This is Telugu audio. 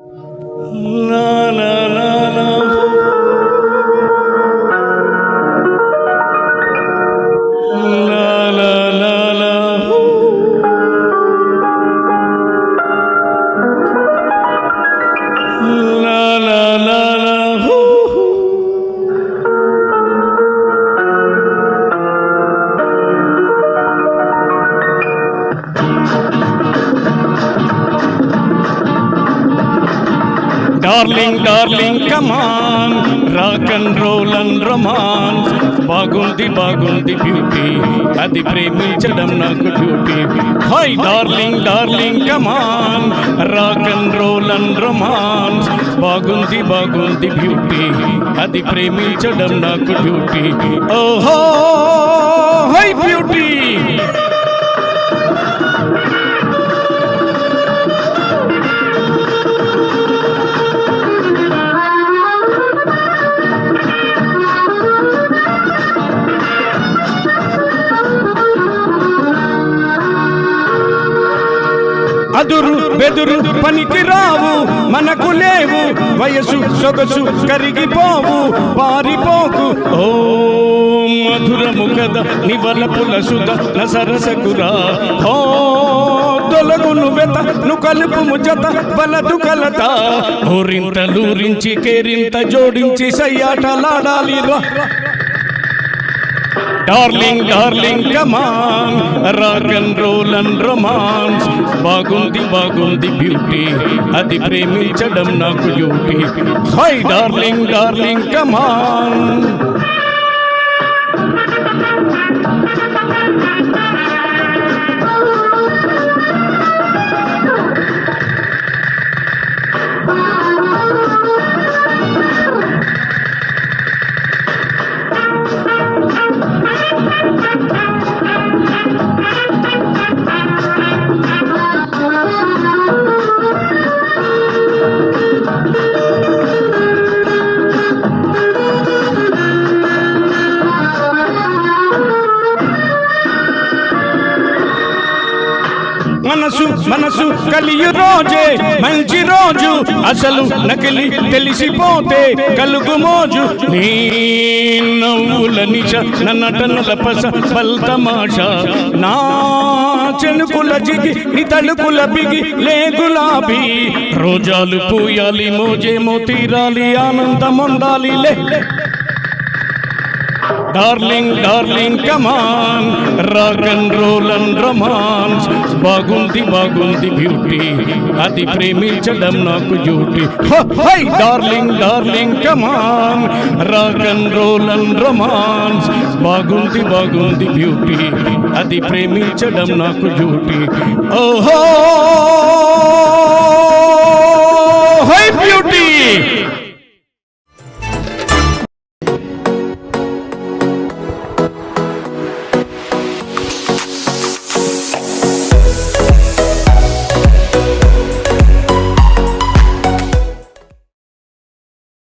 La la la la. La la la la. La la la la. Darling, darling, come on, rock and roll and romance. బాగుంది బాగుంది బ్యూటీ, అది ప్రేమించడం నాకు duty. Hi darling darling come on, rock and roll and romance. బాగుంది బాగుంది బ్యూటీ, అది ప్రేమించడం నాకు డ్యూటీ. ఓహో హై బ్యూటీ. అదురు బెదురు పనికి రావు, మనకు లేవు వయసు సొగసు కరిగిపోవు, పారిపోకు ఓ మధురము కద నివలపుల సుధ నసరసకురా. హో తొలగును వెత ను కలుపుము జత వలదు కలత. ఊరింతలూరించి కేరింత జోడించి సయ్యాటలాడాలి రా. Darling, darling, come on, rock and roll and romance. బాగుంది బాగుంది బ్యూటీ, అది ప్రేమించడం నాకు duty. Hi darling darling come on. మనసు మనసు కలియు రోజే మంచి రోజు, అసలు నకిలి తెలిసిపోతే కలుగు మోజు. నీ నవ్వుల నిశ నటనల పస బల్తమాష, నా చెనుకుల జిగి నీ తలుకుల బిగి లే గులాబీ. రోజాలు పూయాలి మోజేమో తీరాలి ఆనందం ఉండాలి లే. Darling, darling, come on, rock and roll and romance. బాగుంది బాగుంది బ్యూటీ, అది ప్రేమించడం నాకు duty. Hi darling darling come on, rock and roll and romance. బాగుంది బాగుంది బ్యూటీ, అది ప్రేమించడం నాకు డ్యూటీ. ఓహో హై బ్యూటీ.